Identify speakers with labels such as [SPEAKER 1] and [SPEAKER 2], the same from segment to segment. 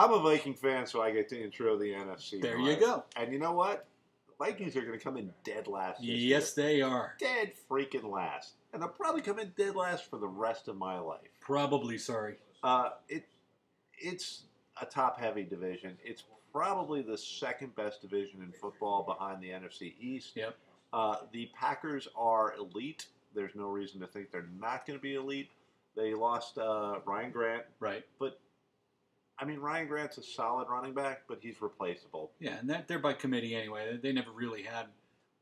[SPEAKER 1] I'm a Viking fan, so I get to intro the NFC.
[SPEAKER 2] There you go.
[SPEAKER 1] And you know what? The Vikings are going to come in dead last this year.
[SPEAKER 2] Yes, they are.
[SPEAKER 1] Dead freaking last. And they'll probably come in dead last for the rest of my life.
[SPEAKER 2] Probably, sorry.
[SPEAKER 1] It's a top-heavy division. It's probably the second best division in football behind the NFC East.
[SPEAKER 2] Yep.
[SPEAKER 1] The Packers are elite. There's no reason to think they're not going to be elite. They lost Ryan Grant.
[SPEAKER 2] Right.
[SPEAKER 1] But, I mean, Ryan Grant's a solid running back, but he's replaceable.
[SPEAKER 2] Yeah, and they're by committee anyway. They never really had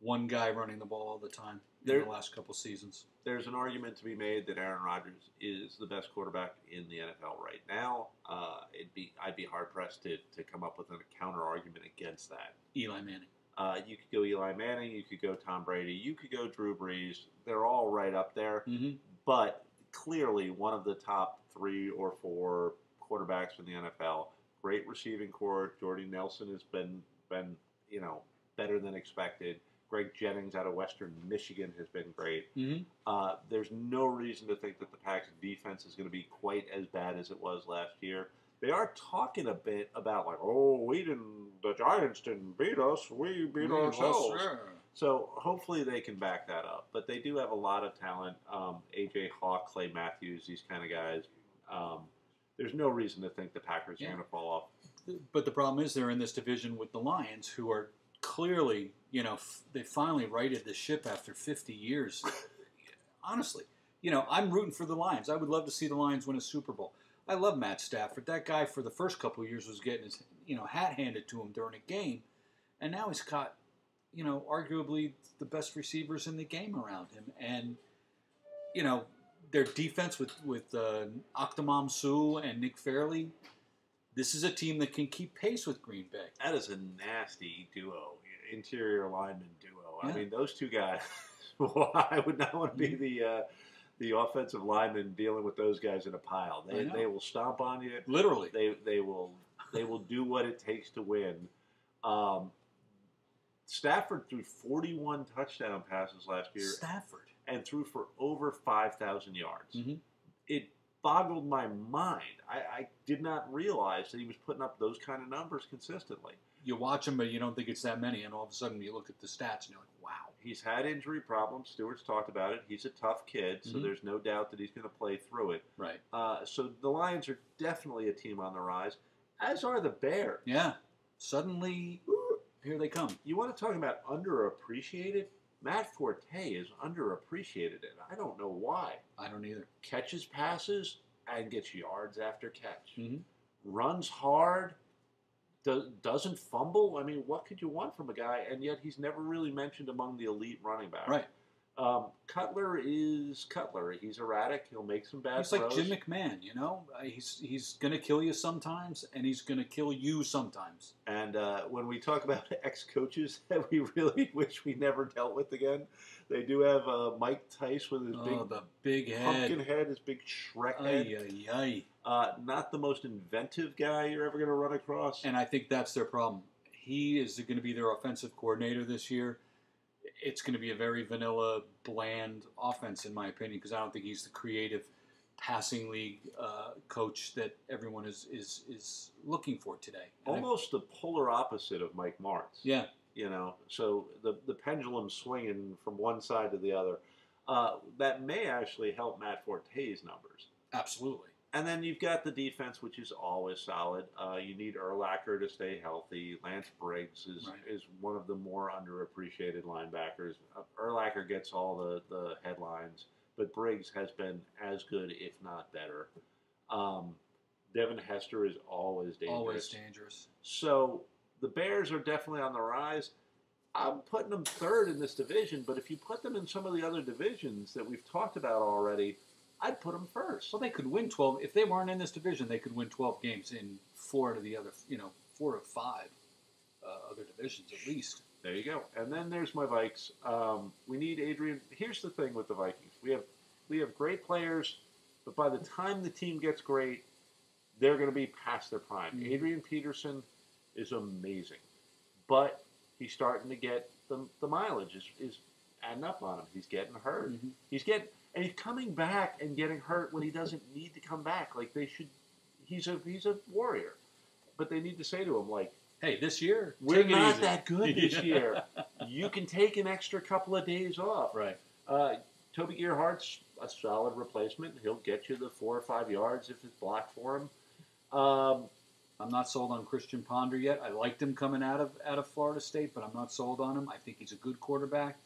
[SPEAKER 2] one guy running the ball all the time in the last couple seasons.
[SPEAKER 1] There's an argument to be made that Aaron Rodgers is the best quarterback in the NFL right now. I'd be hard-pressed to come up with a counter-argument against that.
[SPEAKER 2] Eli Manning.
[SPEAKER 1] You could go Eli Manning. You could go Tom Brady. You could go Drew Brees. They're all right up there.
[SPEAKER 2] Mm-hmm.
[SPEAKER 1] But clearly one of the top 3 or 4 quarterbacks in the NFL. Great receiving core. Jordy Nelson has been better than expected. Greg Jennings out of Western Michigan has been great.
[SPEAKER 2] Mm-hmm.
[SPEAKER 1] There's no reason to think that the Packers defense is going to be quite as bad as it was last year. They are talking a bit about the Giants didn't beat us, we beat ourselves.
[SPEAKER 2] Sure.
[SPEAKER 1] So hopefully they can back that up. But they do have a lot of talent. A.J. Hawk, Clay Matthews, these kind of guys. There's no reason to think the Packers are going to fall off.
[SPEAKER 2] But the problem is they're in this division with the Lions, who are clearly, they finally righted the ship after 50 years. Honestly, I'm rooting for the Lions. I would love to see the Lions win a Super Bowl. I love Matt Stafford. That guy for the first couple of years was getting his, hat handed to him during a game. And now he's got, arguably the best receivers in the game around him. And, their defense with Octomom Sue and Nick Fairley, this is a team that can keep pace with Green Bay.
[SPEAKER 1] That is a nasty duo, interior lineman duo.
[SPEAKER 2] Yeah.
[SPEAKER 1] I mean, those two guys, I would not want to be the offensive lineman dealing with those guys in a pile. They will stomp on you.
[SPEAKER 2] Literally.
[SPEAKER 1] They will do what it takes to win. Stafford threw 41 touchdown passes last year.
[SPEAKER 2] Stafford.
[SPEAKER 1] And threw for over 5,000 yards.
[SPEAKER 2] Mm-hmm.
[SPEAKER 1] It boggled my mind. I did not realize that he was putting up those kind of numbers consistently.
[SPEAKER 2] You watch him, but you don't think it's that many, and all of a sudden you look at the stats and you're like, wow.
[SPEAKER 1] He's had injury problems. Stewart's talked about it. He's a tough kid, so there's no doubt that he's going to play through it.
[SPEAKER 2] Right.
[SPEAKER 1] So the Lions are definitely a team on the rise, as are the Bears.
[SPEAKER 2] Yeah. Suddenly, here they come.
[SPEAKER 1] You want to talk about underappreciated? Matt Forte is underappreciated, and I don't know why.
[SPEAKER 2] I don't either.
[SPEAKER 1] Catches passes and gets yards after catch.
[SPEAKER 2] Mm-hmm.
[SPEAKER 1] Runs hard, doesn't fumble. I mean, what could you want from a guy? And yet he's never really mentioned among the elite running backs.
[SPEAKER 2] Right.
[SPEAKER 1] Cutler is Cutler. He's erratic. He'll make some bad throws.
[SPEAKER 2] He's like Jim McMahon, He's going to kill you sometimes, and he's going to kill you sometimes.
[SPEAKER 1] And when we talk about ex-coaches that we really wish we never dealt with again, they do have Mike Tice with his
[SPEAKER 2] big head.
[SPEAKER 1] Pumpkin head, his big Shrek head. Not the most inventive guy you're ever going to run across.
[SPEAKER 2] And I think that's their problem. He is going to be their offensive coordinator this year. It's going to be a very vanilla, bland offense, in my opinion, because I don't think he's the creative passing league coach that everyone is looking for today.
[SPEAKER 1] Almost the polar opposite of Mike Martz.
[SPEAKER 2] Yeah.
[SPEAKER 1] So the pendulum swinging from one side to the other. That may actually help Matt Forte's numbers.
[SPEAKER 2] Absolutely.
[SPEAKER 1] And then you've got the defense, which is always solid. You need Urlacher to stay healthy. Lance Briggs is one of the more underappreciated linebackers. Urlacher gets all the headlines, but Briggs has been as good, if not better. Devin Hester is always dangerous.
[SPEAKER 2] Always dangerous.
[SPEAKER 1] So the Bears are definitely on the rise. I'm putting them third in this division, but if you put them in some of the other divisions that we've talked about already, I'd put them first.
[SPEAKER 2] Well, they could win 12. If they weren't in this division, they could win 12 games in 4 of the other, 4 of 5 other divisions at least.
[SPEAKER 1] There you go. And then there's my Vikes. We need Adrian. Here's the thing with the Vikings. We have great players, but by the time the team gets great, they're going to be past their prime.
[SPEAKER 2] Mm-hmm.
[SPEAKER 1] Adrian Peterson is amazing, but he's starting to get the mileage is adding up on him. He's getting hurt.
[SPEAKER 2] Mm-hmm.
[SPEAKER 1] And he's coming back and getting hurt when he doesn't need to come back. Like they should. He's a warrior. but they need to say to him, like,
[SPEAKER 2] hey, this year,
[SPEAKER 1] we're
[SPEAKER 2] take it
[SPEAKER 1] not
[SPEAKER 2] easy.
[SPEAKER 1] that good this year. You can take an extra couple of days off.
[SPEAKER 2] Right.
[SPEAKER 1] Toby Gerhardt's a solid replacement. He'll get you the 4 or 5 yards if it's blocked for him.
[SPEAKER 2] I'm not sold on Christian Ponder yet. I liked him coming out of Florida State, but I'm not sold on him. I think he's a good quarterback.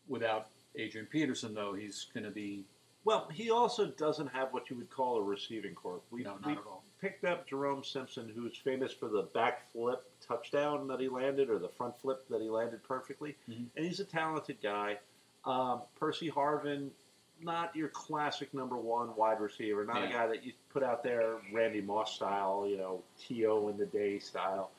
[SPEAKER 2] Without Adrian Peterson, though, he's going to be...
[SPEAKER 1] Well, he also doesn't have what you would call a receiving corps.
[SPEAKER 2] No, not at all.
[SPEAKER 1] Picked up Jerome Simpson, who's famous for the back flip touchdown that he landed, or the front flip that he landed perfectly.
[SPEAKER 2] Mm-hmm.
[SPEAKER 1] And he's a talented guy. Percy Harvin, not your classic number one wide receiver, not a guy that you put out there Randy Moss style, T.O. in the day style,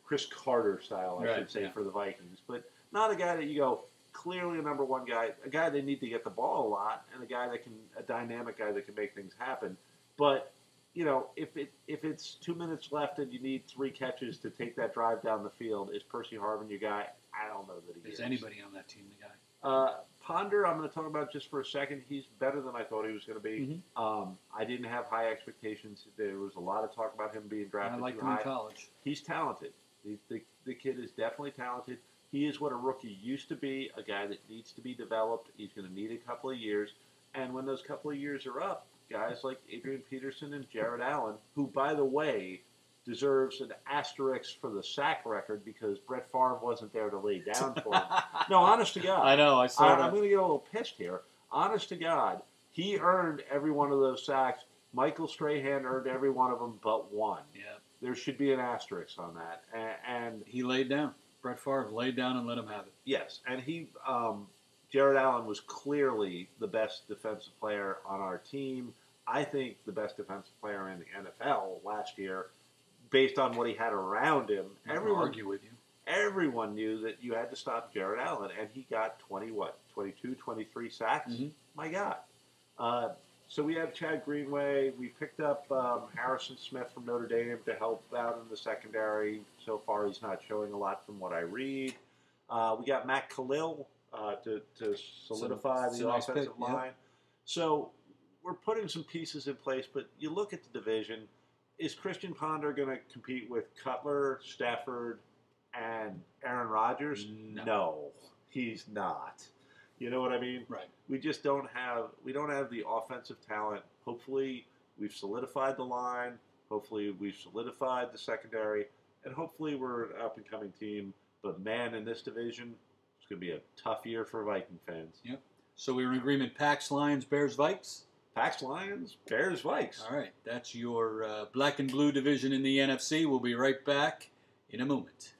[SPEAKER 1] Chris Carter style, I should say, for the Vikings. But not a guy that you go, clearly a number one guy, a guy they need to get the ball a lot, and a dynamic guy that can make things happen. But if it's 2 minutes left and you need 3 catches to take that drive down the field, is Percy Harvin your guy? I don't know that he is.
[SPEAKER 2] Is anybody on that team the guy?
[SPEAKER 1] Ponder, I'm going to talk about just for a second. He's better than I thought he was going to be.
[SPEAKER 2] Mm-hmm.
[SPEAKER 1] I didn't have high expectations. There was a lot of talk about him being drafted.
[SPEAKER 2] I liked him in college.
[SPEAKER 1] He's talented. The kid is definitely talented. He is what a rookie used to be, a guy that needs to be developed. He's going to need a couple of years. And when those couple of years are up, guys like Adrian Peterson and Jared Allen, who, by the way, deserves an asterisk for the sack record because Brett Favre wasn't there to lay down for him. No, honest to God.
[SPEAKER 2] I know, I saw that.
[SPEAKER 1] I'm going to get a little pissed here. Honest to God, he earned every one of those sacks. Michael Strahan earned every one of them but one.
[SPEAKER 2] Yeah.
[SPEAKER 1] There should be an asterisk on that. And
[SPEAKER 2] he laid down. Brett Favre laid down and let him have it.
[SPEAKER 1] Yes, and Jared Allen was clearly the best defensive player on our team. I think the best defensive player in the NFL last year, based on what he had around him.
[SPEAKER 2] I'll argue with you.
[SPEAKER 1] Everyone knew that you had to stop Jared Allen, and he got 22, 23 sacks?
[SPEAKER 2] Mm-hmm.
[SPEAKER 1] My God. So we have Chad Greenway. We picked up Harrison Smith from Notre Dame to help out in the secondary. So far, he's not showing a lot from what I read. We got Matt Khalil to solidify the offensive line. Yep. So we're putting some pieces in place, but you look at the division. Is Christian Ponder going to compete with Cutler, Stafford, and Aaron Rodgers? No, he's not. You know what I mean?
[SPEAKER 2] Right.
[SPEAKER 1] We just don't have the offensive talent. Hopefully, we've solidified the line. Hopefully, we've solidified the secondary, and hopefully, we're an up-and-coming team. But man, in this division, it's going to be a tough year for Viking fans.
[SPEAKER 2] Yep. So we were in agreement: Pax, Lions, Bears, Vikes.
[SPEAKER 1] Pax, Lions, Bears, Vikes.
[SPEAKER 2] All right, that's your black and blue division in the NFC. We'll be right back in a moment.